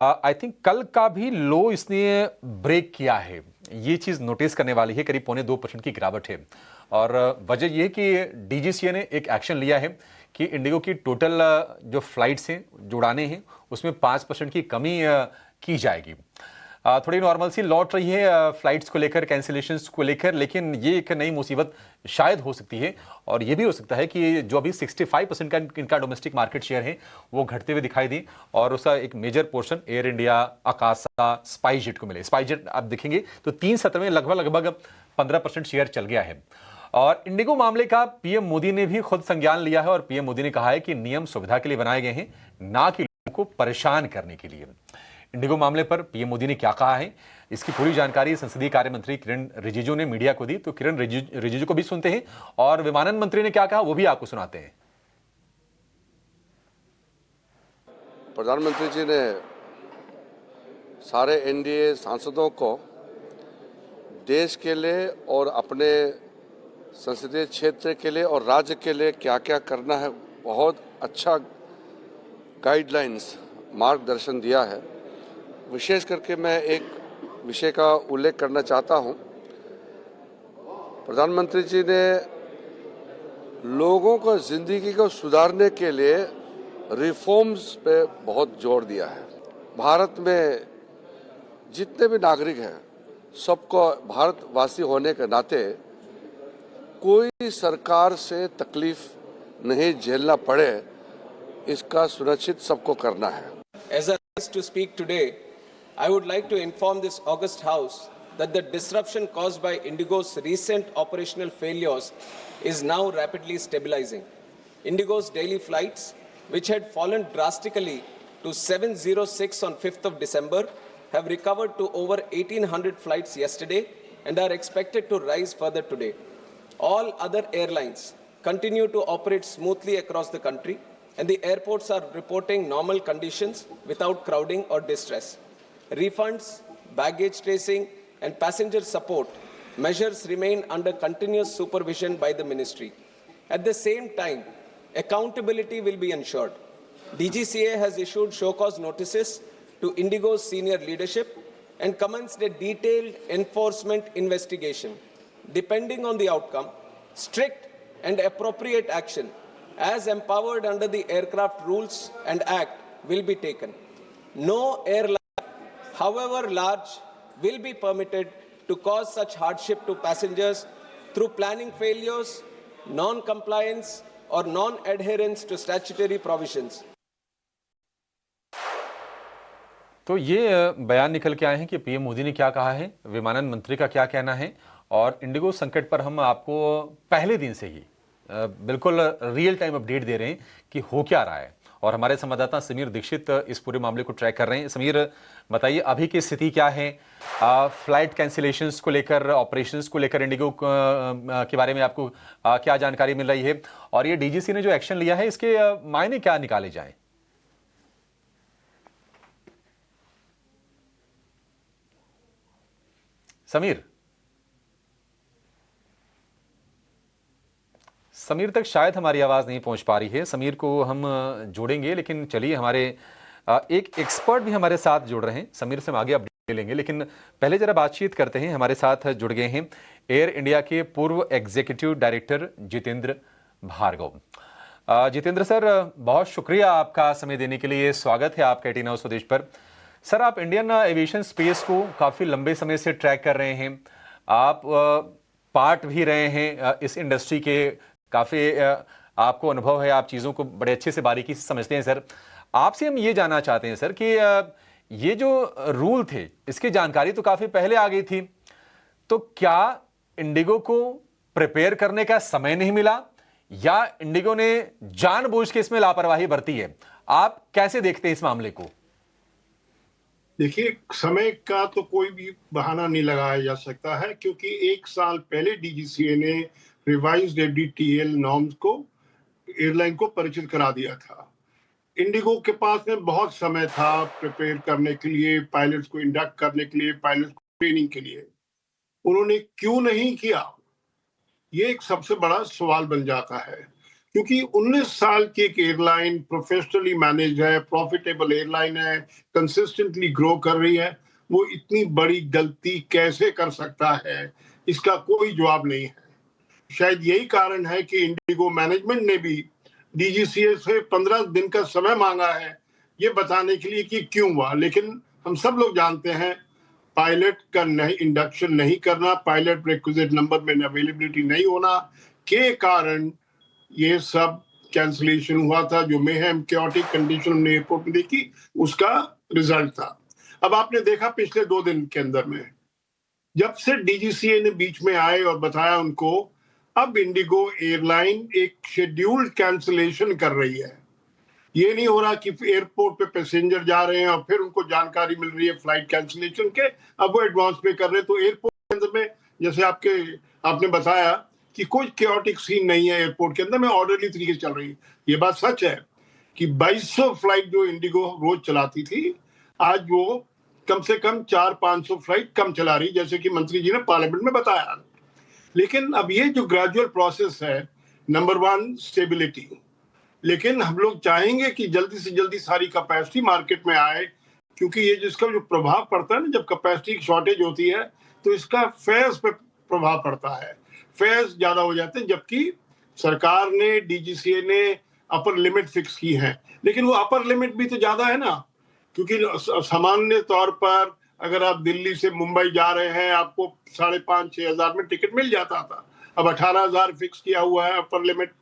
I think कल का भी लो इसने ब्रेक किया है। ये चीज नोटिस करने वाली है। करीब 0.25% की गिरावट है। और वजह यह है कि डीजीसीए ने एक एक्शन लिया है कि इंडिगो की टोटल जो फ्लाइट्स हैं, जो उड़ानें हैं, उसमें 5% की कमी की जाएगी। थोड़ी नॉर्मल सी लौट रही है फ्लाइट्स को लेकर, कैंसिलेशंस को लेकर, लेकिन ये एक नई मुसीबत शायद हो सकती है। और ये भी हो सकता है कि जो अभी 65% का इनका डोमेस्टिक मार्केट शेयर है वो घटते हुए दिखाई दी और उसका एक मेजर पोर्शन एयर इंडिया, आकाशा, स्पाइसजेट को मिले। स्पाइसजेट आप देखेंगे तो 3 सत्र में लगभग 15% शेयर चल गया है। और इंडिगो मामले का पीएम मोदी ने भी खुद संज्ञान लिया है और पीएम मोदी ने कहा है कि नियम सुविधा के लिए बनाए गए हैं, ना कि लोगों को परेशान करने के लिए। इंडिगो मामले पर पीएम मोदी ने क्या कहा है, इसकी पूरी जानकारी संसदीय कार्य मंत्री किरण रिजिजू ने मीडिया को दी। तो किरण रिजिजू को भी सुनते हैं और विमानन मंत्री ने क्या कहा वो भी आपको सुनाते हैं। प्रधानमंत्री जी ने सारे एनडीए सांसदों को देश के लिए और अपने संसदीय क्षेत्र के लिए और राज्य के लिए क्या क्या करना है, बहुत अच्छा गाइडलाइंस, मार्गदर्शन दिया है। विशेष करके मैं एक विषय का उल्लेख करना चाहता हूं। प्रधानमंत्री जी ने लोगों को जिंदगी को सुधारने के लिए रिफॉर्म्स पे बहुत जोर दिया है। भारत में जितने भी नागरिक हैं, सबको भारतवासी होने के नाते कोई सरकार से तकलीफ नहीं झेलना पड़े, इसका सुनिश्चित सबको करना है। As I rise to speak today, I would like to inform this august House that the disruption caused by Indigo's recent operational failures is now rapidly stabilizing. Indigo's daily flights, which had fallen drastically to 706 on 5th of December, have recovered to over 1,800 flights yesterday and are expected to rise further today. All other airlines continue to operate smoothly across the country, and the airports are reporting normal conditions without crowding or distress. Refunds, baggage tracing, and passenger support measures remain under continuous supervision by the ministry. At the same time, accountability will be ensured. DGCA has issued show cause notices to Indigo's senior leadership and commenced a detailed enforcement investigation. Depending on the outcome, strict and appropriate action as empowered under the Aircraft Rules and Act will be taken. No airline, however large, will be permitted to cause such hardship to passengers through planning failures, non-compliance, or non-adherence to statutory provisions. तो ये बयान निकल के आए हैं कि PM Modi ने क्या कहा है, विमानन मंत्री का क्या कहना है। और इंडिगो संकट पर हम आपको पहले दिन से ही बिल्कुल रियल टाइम अपडेट दे रहे हैं कि हो क्या रहा है। और हमारे संवाददाता समीर दीक्षित इस पूरे मामले को ट्रैक कर रहे हैं। समीर, बताइए अभी की स्थिति क्या है, फ्लाइट कैंसिलेशंस को लेकर, ऑपरेशंस को लेकर इंडिगो के बारे में आपको क्या जानकारी मिल रही है, और ये डीजीसी ने जो एक्शन लिया है इसके मायने क्या निकाले जाएं? समीर तक शायद हमारी आवाज़ नहीं पहुंच पा रही है। समीर को हम जोड़ेंगे, लेकिन चलिए हमारे एक एक्सपर्ट भी हमारे साथ जुड़ रहे हैं। समीर से हम आगे अपडेट ले लेंगे, लेकिन पहले जरा बातचीत करते हैं। हमारे साथ जुड़ गए हैं एयर इंडिया के पूर्व executive director Jitendra Bhargava. Jitendra sir, बहुत शुक्रिया आपका समय देने के लिए। स्वागत है आपका 18 आवर्स स्वदेश पर। सर, आप इंडियन एविएशन स्पेस को काफ़ी लंबे समय से ट्रैक कर रहे हैं, आप पार्ट भी रहे हैं इस इंडस्ट्री के, काफ़ी आपको अनुभव है, आप चीज़ों को बड़े अच्छे से बारीकी से समझते हैं। सर, आपसे हम ये जानना चाहते हैं सर कि ये जो रूल थे इसकी जानकारी तो काफ़ी पहले आ गई थी, तो क्या इंडिगो को प्रिपेयर करने का समय नहीं मिला या इंडिगो ने जानबूझ के इसमें लापरवाही बरती है? आप कैसे देखते हैं इस मामले को? देखिए, समय का तो कोई भी बहाना नहीं लगाया जा सकता है, क्योंकि 1 साल पहले डीजीसीए ने रिवाइज्ड एफडीटीएल नॉर्म्स को एयरलाइन को परिचित करा दिया था। इंडिगो के पास में बहुत समय था प्रिपेयर करने के लिए, पायलट्स को इंडक्ट करने के लिए, पायलट्स को ट्रेनिंग के लिए। उन्होंने क्यों नहीं किया, ये एक सबसे बड़ा सवाल बन जाता है। क्योंकि 19 साल की एक एयरलाइन प्रोफेशनली मैनेज है, प्रॉफिटेबल एयरलाइन है, कंसिस्टेंटली ग्रो कर रही है, वो इतनी बड़ी गलती कैसे कर सकता है, इसका कोई जवाब नहीं है। शायद यही कारण है कि इंडिगो मैनेजमेंट ने भी डीजीसीए से 15 दिन का समय मांगा है ये बताने के लिए कि क्यों हुआ। लेकिन हम सब लोग जानते हैं पायलट का नहीं इंडक्शन नहीं करना, पायलट रिक्विजिट नंबर में अवेलेबिलिटी नहीं होना के कारण ये सब कैंसिलेशन हुआ था। जो मेहम क्योटिक कंडीशन हमने एयरपोर्ट में देखी उसका रिजल्ट था। अब आपने देखा पिछले 2 दिन के अंदर में जब से डीजीसीए ने बीच में आए और बताया उनको, अब इंडिगो एयरलाइन एक शेड्यूल्ड कैंसिलेशन कर रही है। ये नहीं हो रहा कि एयरपोर्ट पे पैसेंजर जा रहे हैं और फिर उनको जानकारी मिल रही है फ्लाइट कैंसिलेशन के, अब वो एडवांस पे कर रहे हैं। तो एयरपोर्ट के अंदर में जैसे आपने बताया कि कोई क्योटिक सीन नहीं है एयरपोर्ट के अंदर में, ऑर्डरली तरीके से चल रही है। ये बात सच है कि 2200 फ्लाइट जो इंडिगो रोज चलाती थी, आज वो कम से कम 400-500 फ्लाइट कम चला रही, जैसे कि मंत्री जी ने पार्लियामेंट में बताया। लेकिन अब ये जो ग्रेजुअल प्रोसेस है, नंबर 1 स्टेबिलिटी, लेकिन हम लोग चाहेंगे कि जल्दी से जल्दी सारी कैपेसिटी मार्केट में आए, क्योंकि ये जिसका जो प्रभाव पड़ता है ना, जब कैपेसिटी की शॉर्टेज होती है तो इसका फेयर्स पे प्रभाव पड़ता है, फेयर्स ज्यादा हो जाते हैं। जबकि सरकार ने, डीजीसीए ने अपर लिमिट फिक्स की है, लेकिन वो अपर लिमिट भी तो ज्यादा है ना, क्योंकि सामान्य तौर पर अगर आप दिल्ली से मुंबई जा रहे हैं आपको 5,500-6 हजार में टिकट मिल जाता था, अब 18,000 फिक्स किया हुआ है upper limit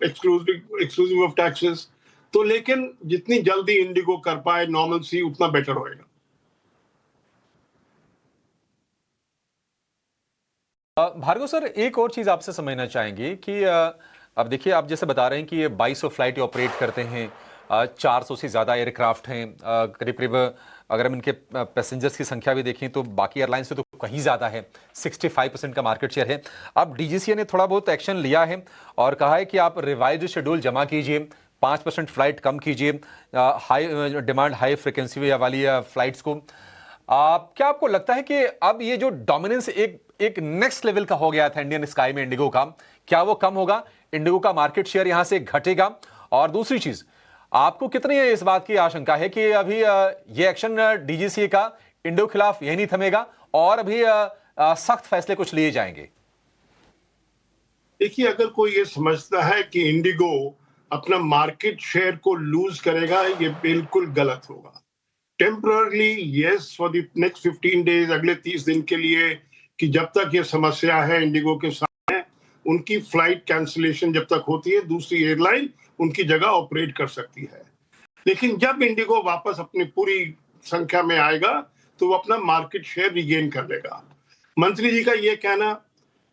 exclusive of taxes. तो लेकिन जितनी जल्दी इंडिगो कर पाए नॉर्मल सी, उतना बेटर होएगा। भार्गव सर, एक और चीज आपसे समझना चाहेंगे कि अब देखिए, आप जैसे बता रहे हैं कि ये 2200 फ्लाइट ऑपरेट करते हैं, 400 से ज्यादा एयरक्राफ्ट हैं, करीब करीब अगर हम इनके पैसेंजर्स की संख्या भी देखें तो बाकी एयरलाइंस से तो कहीं ज्यादा है, 65% का मार्केट शेयर है। अब डीजीसीए ने थोड़ा बहुत एक्शन लिया है और कहा है कि आप रिवाइज्ड शेड्यूल जमा कीजिए, 5% फ्लाइट कम कीजिए, हाई डिमांड हाई फ्रिक्वेंसी वाली फ्लाइट्स को। क्या आपको लगता है कि अब ये जो डोमिनेंस एक नेक्स्ट लेवल का हो गया था इंडियन स्काई में इंडिगो का, क्या वो कम होगा? इंडिगो का मार्केट शेयर यहां से घटेगा? और दूसरी चीज, आपको कितनी इस बात की आशंका है कि अभी ये एक्शन डीजीसीए का इंडिगो खिलाफ यही नहीं थमेगा और अभी सख्त फैसले कुछ लिए जाएंगे? देखिए, अगर कोई ये समझता है कि इंडिगो अपना मार्केट शेयर को लूज करेगा, ये बिल्कुल गलत होगा। Temporarily yes, for the next 15 days, अगले 30 दिन के लिए, कि जब तक ये समस्या है इंडिगो के सामने, उनकी फ्लाइट कैंसिलेशन जब तक होती है, दूसरी एयरलाइन उनकी जगह ऑपरेट कर सकती है। लेकिन जब इंडिगो वापस अपनी पूरी संख्या में आएगा तो वो अपना मार्केट शेयर रिगेन कर लेगा। मंत्री जी का ये कहना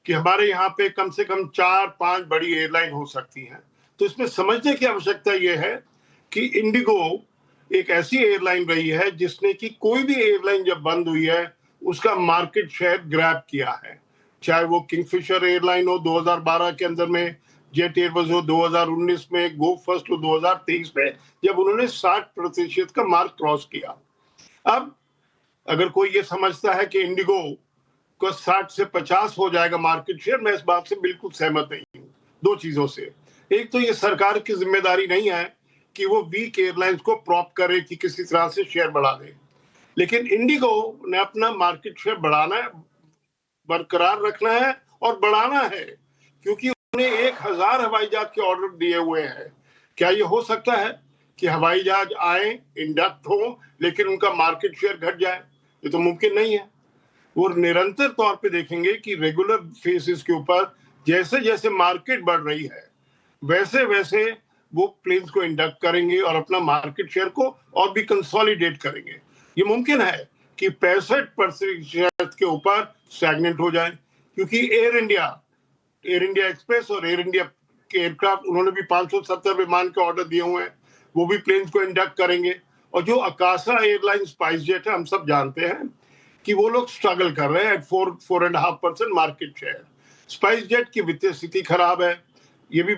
कि हमारे यहाँ पे कम से कम 4-5 बड़ी एयरलाइन हो सकती हैं, तो इसमें समझने की आवश्यकता यह है कि इंडिगो एक ऐसी एयरलाइन रही है जिसने कि कोई भी एयरलाइन जब बंद हुई है उसका मार्केट शेयर ग्रैब किया है, चाहे वो किंगफिशर एयरलाइन हो 2012 के अंदर में, जेट एयरवेज हो 2019 में, गो फर्स्ट हो 2023 में, जब उन्होंने 60% का मार्क क्रॉस किया। अब अगर कोई ये समझता है कि इंडिगो को 60 से 50 हो जाएगा मार्केट शेयर, मैं इस बात से बिल्कुल सहमत नहीं हूँ। 2 चीजों से, एक तो ये सरकार की जिम्मेदारी नहीं है कि वो वीक एयरलाइंस को प्रॉप करे कि किसी तरह से शेयर बढ़ा दे, लेकिन इंडिगो ने अपना मार्केट शेयर बढ़ाना है, बरकरार रखना है और बढ़ाना है, क्योंकि उन्हें 1000 हवाई जहाज के ऑर्डर दिए हुए हैं। क्या ये हो सकता है कि हवाई जहाज आए, इंडक्ट हो, लेकिन उनका मार्केट शेयर घट जाए? ये तो मुमकिन नहीं है। वो निरंतर तौर पे देखेंगे कि रेगुलर फेसिस के ऊपर जैसे जैसे मार्केट बढ़ रही है वैसे वैसे वो प्लेन्स को इंडक्ट करेंगे और अपना मार्केट शेयर को और भी कंसोलिडेट करेंगे। ये मुमकिन है कि 65% के ऊपर स्टैग्नेंट हो जाए, क्योंकि एयर इंडिया एक्सप्रेस और एयर इंडिया के एयरक्राफ्ट, उन्होंने भी 570 विमान के ऑर्डर दिए हुए हैं, वो भी प्लेन्स को इंडक्ट करेंगे। और जो अकाशा एयरलाइन स्पाइस जेट है, हम सब जानते हैं कि वो लोग स्ट्रगल कर रहे हैं, 4.5% मार्केट शेयर। स्पाइस जेट की वित्तीय स्थिति खराब है, ये भी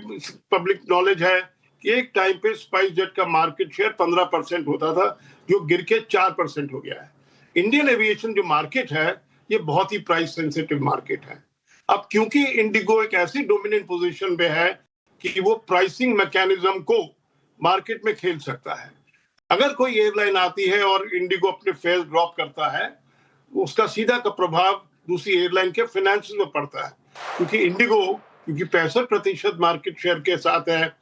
पब्लिक नॉलेज है कि एक टाइम पे स्पाइस जेट का मार्केट शेयर 15% होता था, जो गिर के 4% हो गया है। इंडियन एविएशन जो मार्केट है, ये बहुत ही प्राइस सेंसिटिव मार्केट है। अब क्योंकि इंडिगो एक ऐसी डोमिनेंट पोजीशन पे है कि वो प्राइसिंग मैकेनिज्म को मार्केट में खेल सकता है। अगर कोई एयरलाइन आती है और इंडिगो अपने फेयर ड्रॉप करता है, उसका सीधा का प्रभाव दूसरी एयरलाइन के फाइनेंस में पड़ता है, क्योंकि इंडिगो 65% मार्केट शेयर के साथ है,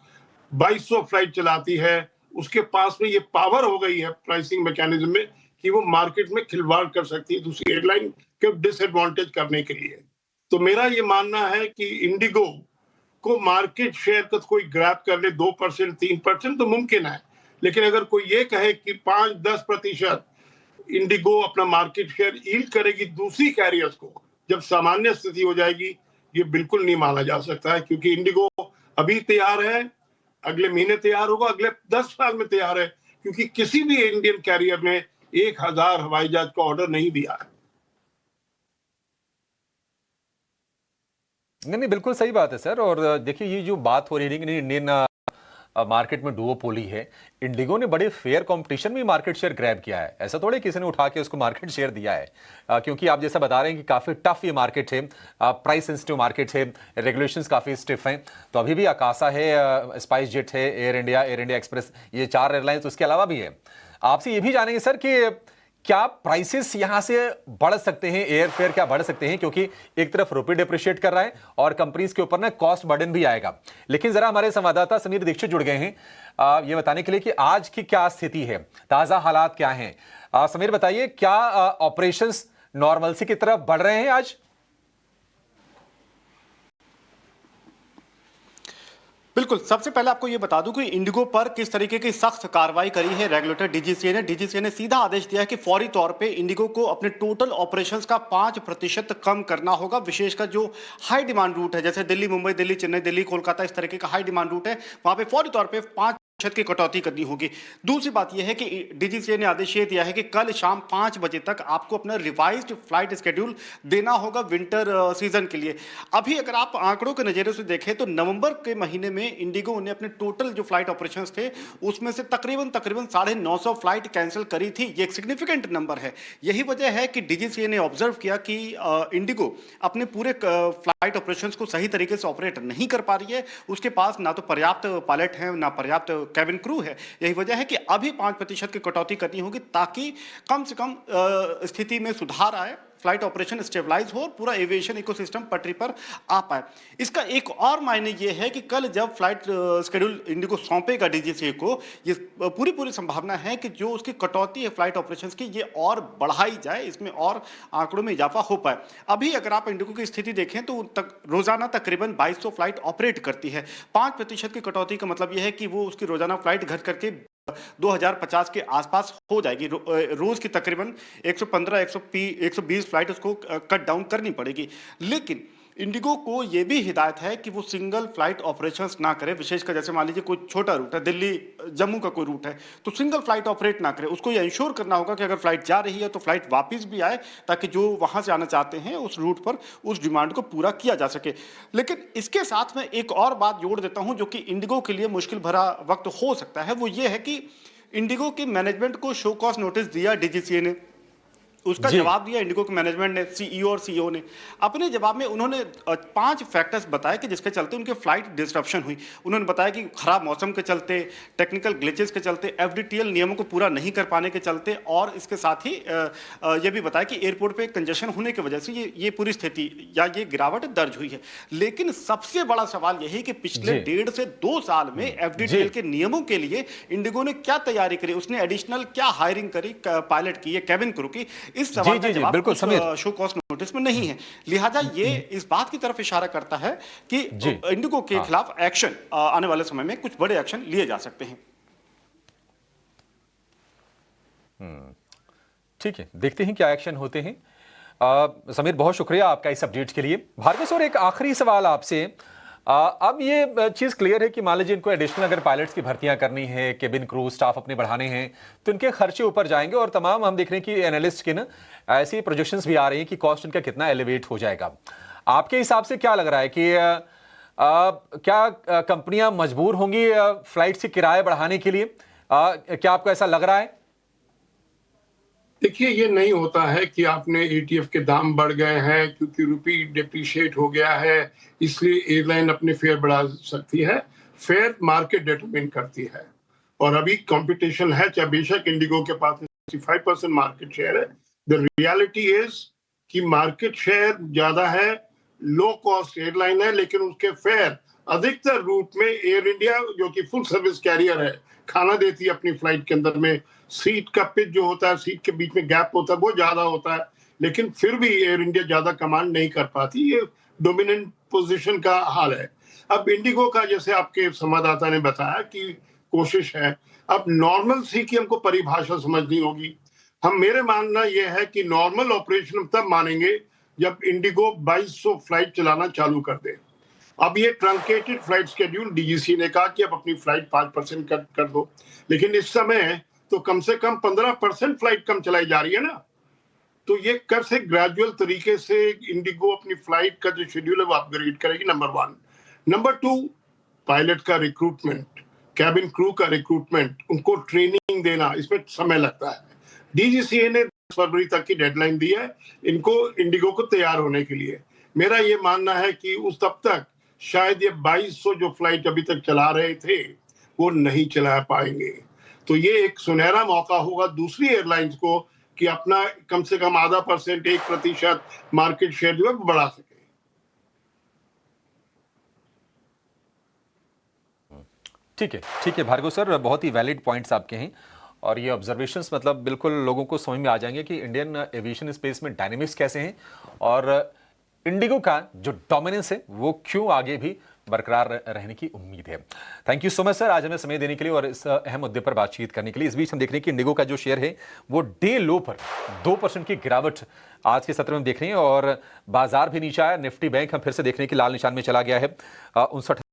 2200 फ्लाइट चलाती है, उसके पास में ये पावर हो गई है प्राइसिंग मैकेनिज्म में कि वो मार्केट में खिलवाड़ कर सकती है दूसरी एयरलाइन के डिसएडवांटेज करने के लिए। तो मेरा ये मानना है कि इंडिगो को मार्केट शेयर का कोई ग्रैब कर ले 2% 3% तो मुमकिन है, लेकिन अगर कोई ये कहे कि 5-10% इंडिगो अपना मार्केट शेयर यील्ड करेगी दूसरी कैरियर्स को जब सामान्य स्थिति हो जाएगी, ये बिल्कुल नहीं माना जा सकता है, क्योंकि इंडिगो अभी तैयार है, अगले महीने तैयार होगा, अगले 10 साल में तैयार है, क्योंकि किसी भी इंडियन कैरियर ने 1000 हवाई जहाज का ऑर्डर नहीं दिया है। नहीं, बिल्कुल सही बात है सर। और देखिए, ये जो बात हो रही है कि इंडियन मार्केट में डुओपोली है, इंडिगो ने बड़े फेयर कंपटीशन में मार्केट शेयर ग्रैब किया है। ऐसा थोड़े किसी ने उठा के उसको मार्केट शेयर दिया है, क्योंकि आप जैसा बता रहे हैं कि काफी टफ ये मार्केट है, प्राइस सेंसिटिव मार्केट है, रेगुलेशंस काफी स्टिफ हैं। तो अभी भी आकाशा है, स्पाइस जेट है, एयर इंडिया एक्सप्रेस, ये 4 एयरलाइंस उसके अलावा भी है। आपसे ये भी जानेंगे सर कि क्या प्राइसेस यहां से बढ़ सकते हैं, एयर फेयर क्या बढ़ सकते हैं, क्योंकि एक तरफ रुपये डिप्रिशिएट कर रहा है और कंपनीज के ऊपर ना कॉस्ट बर्डन भी आएगा। लेकिन जरा हमारे संवाददाता समीर दीक्षित जुड़ गए हैं ये बताने के लिए कि आज की क्या स्थिति है, ताजा हालात क्या हैं। समीर बताइए, क्या ऑपरेशंस नॉर्मलसी की तरफ बढ़ रहे हैं आज? बिल्कुल, सबसे पहले आपको ये बता दूं कि इंडिगो पर किस तरीके की सख्त कार्रवाई करी है रेगुलेटर डीजीसीए ने। डीजीसीए ने सीधा आदेश दिया है कि फौरी तौर पे इंडिगो को अपने टोटल ऑपरेशंस का 5% कम करना होगा। विशेषकर जो हाई डिमांड रूट है, जैसे दिल्ली मुंबई, दिल्ली चेन्नई, दिल्ली कोलकाता, इस तरीके का हाई डिमांड रूट है, वहां पे फौरी तौर पे 5% की कटौती करनी होगी। दूसरी बात यह है कि डीजीसीए ने आदेश ये दिया है कि कल शाम 5 बजे तक आपको अपना रिवाइज्ड फ्लाइट स्केड्यूल देना होगा विंटर सीजन के लिए। अभी अगर आप आंकड़ों के नज़रिए से देखें तो नवंबर के महीने में इंडिगो ने अपने टोटल जो फ्लाइट ऑपरेशंस थे उसमें से तकरीबन 950 फ्लाइट कैंसिल करी थी। ये एक सिग्निफिकेंट नंबर है। यही वजह है कि डीजीसीए ने ऑब्जर्व किया कि इंडिगो अपने पूरे फ्लाइट ऑपरेशंस को सही तरीके से ऑपरेट नहीं कर पा रही है। उसके पास ना तो पर्याप्त पायलट हैं, ना पर्याप्त कैबिन क्रू है। यही वजह है कि अभी 5% की कटौती करनी होगी ताकि कम से कम स्थिति में सुधार आए, फ्लाइट ऑपरेशन स्टेबलाइज हो और पूरा एविएशन इकोसिस्टम पटरी पर आ पाए। इसका एक और मायने ये है कि कल जब फ्लाइट शेड्यूल इंडिगो सौंपेगा डीजीसीए को, ये पूरी संभावना है कि जो उसकी कटौती है फ्लाइट ऑपरेशंस की, ये और बढ़ाई जाए, इसमें और आंकड़ों में इजाफा हो पाए। अभी अगर आप इंडिगो की स्थिति देखें तो रोजाना तकरीबन 2200 फ्लाइट ऑपरेट करती है। 5% की कटौती का मतलब यह है कि वो उसकी रोजाना फ्लाइट घट करके 2050 के आसपास हो जाएगी। रोज की तकरीबन 115-120 फ्लाइट उसको कट डाउन करनी पड़ेगी। लेकिन इंडिगो को यह भी हिदायत है कि वो सिंगल फ्लाइट ऑपरेशंस ना करे। विशेषकर जैसे मान लीजिए कोई छोटा रूट है, दिल्ली जम्मू का कोई रूट है, तो सिंगल फ्लाइट ऑपरेट ना करे। उसको यह इंश्योर करना होगा कि अगर फ्लाइट जा रही है तो फ्लाइट वापस भी आए, ताकि जो वहां से आना चाहते हैं उस रूट पर उस डिमांड को पूरा किया जा सके। लेकिन इसके साथ में एक और बात जोड़ देता हूं जो कि इंडिगो के लिए मुश्किल भरा वक्त हो सकता है। वो ये है कि इंडिगो के मैनेजमेंट को शो कॉज नोटिस दिया डीजीसीए ने, उसका जवाब दिया इंडिगो के मैनेजमेंट ने, सीईओ और सीईओ ने। अपने जवाब में उन्होंने 5 फैक्टर्स बताए कि जिसके चलते उनके फ्लाइट डिस्ट्रप्शन हुई। उन्होंने बताया कि खराब मौसम के चलते, टेक्निकल ग्लिचेस के चलते, एफडीटीएल नियमों को पूरा नहीं कर पाने के चलते, और इसके साथ ही यह भी बताया कि एयरपोर्ट पे कंजेशन होने की वजह से ये पूरी स्थिति या ये गिरावट दर्ज हुई है। लेकिन सबसे बड़ा सवाल यही कि पिछले 1.5 से 2 साल में एफडीटीएल के नियमों के लिए इंडिगो ने क्या तैयारी करी, उसने एडिशनल क्या हायरिंग करी पायलट की या कैबिन क्रू की, इस सवाल का जवाब बिल्कुल शो कॉज नोटिस में नहीं है। लिहाजा ये इस बात की तरफ इशारा करता है कि इंडिगो के खिलाफ एक्शन आने वाले समय में कुछ बड़े एक्शन लिए जा सकते हैं। ठीक है, देखते हैं क्या एक्शन होते हैं। समीर, बहुत शुक्रिया आपका इस अपडेट के लिए। भार्गव, एक आखिरी सवाल आपसे। अब ये चीज़ क्लियर है कि मान लीजिए इनको एडिशनल अगर पायलट्स की भर्तियां करनी है, केबिन क्रू स्टाफ अपने बढ़ाने हैं, तो इनके खर्चे ऊपर जाएंगे। और तमाम हम देख रहे हैं कि एनालिस्ट के ना ऐसी प्रोजेक्शंस भी आ रही हैं कि कॉस्ट इनका कितना एलिवेट हो जाएगा। आपके हिसाब से क्या लग रहा है कि क्या कंपनियां मजबूर होंगी फ्लाइट से किराए बढ़ाने के लिए? क्या आपको ऐसा लग रहा है? देखिए, ये नहीं होता है कि आपने एटीएफ के दाम बढ़ गए हैं क्योंकि रुपी डिप्रिशिएट हो गया है इसलिए एयरलाइन अपने फेयर बढ़ा सकती है। फेयर मार्केट डिटरमिन करती है और अभी कंपटीशन है, चाहे बेशक इंडिगो के पास 65% मार्केट शेयर है। द रियलिटी इज कि मार्केट शेयर ज्यादा है, लो कॉस्ट एयरलाइन है, लेकिन उसके फेयर अधिकतर रूट में एयर इंडिया जो कि फुल सर्विस कैरियर है, खाना देती है अपनी फ्लाइट के अंदर में, सीट का पिच जो होता है, सीट के बीच में गैप होता है, वो ज्यादा होता है, लेकिन फिर भी एयर इंडिया ज्यादा कमांड नहीं कर पाती। ये डोमिनेंट पोजीशन का हाल है। अब इंडिगो का जैसे आपके संवाददाता ने बताया कि कोशिश है, अब नॉर्मल सी की हमको परिभाषा समझनी होगी। हम मेरे मानना यह है कि नॉर्मल ऑपरेशन तब मानेंगे जब इंडिगो 2200 फ्लाइट चलाना चालू कर दे। अब ये ट्रंकेटेड फ्लाइट शेड्यूल डीजीसी ने कहा कि अब अपनी फ्लाइट 5% कट कर दो, लेकिन इस समय तो कम से कम 15% फ्लाइट कम चलाई जा रही है ना। तो ये कैसे ग्रेजुअल तरीके से इंडिगो अपनी फ्लाइट का जो शेड्यूल है वो अपग्रेड करेगी, नंबर 1। नंबर 2, पायलट का रिक्रूटमेंट, कैबिन क्रू का रिक्रूटमेंट, उनको ट्रेनिंग देना, इसमें समय लगता है। डीजीसीए ने 10 फरवरी तक की डेडलाइन दी है इनको, इंडिगो को तैयार होने के लिए। मेरा ये मानना है कि उस तब तक शायद ये 2200 जो फ्लाइट अभी तक चला रहे थे वो नहीं चला पाएंगे। तो ये एक सुनहरा मौका होगा दूसरी एयरलाइंस को कि अपना कम से कम आधा %, 1% मार्केट शेयर जो है बढ़ा सके। ठीक है भार्गव सर, बहुत ही वैलिड पॉइंट्स आपके हैं और ये ऑब्जर्वेशंस मतलब बिल्कुल लोगों को समझ में आ जाएंगे कि इंडियन एविएशन स्पेस में डायनेमिक्स कैसे हैं और इंडिगो का जो डोमिनेंस है वो क्यों आगे भी बरकरार रहने की उम्मीद है। Thank you so much sir, आज हमें समय देने के लिए और इस अहम मुद्दे पर बातचीत करने के लिए। इस बीच हम देख रहे हैं कि इंडिगो का जो शेयर है वो डे लो पर 2% की गिरावट आज के सत्र में देख रहे हैं और बाजार भी नीचे आया। निफ्टी बैंक हम फिर से देखने के लाल निशान में चला गया है, 59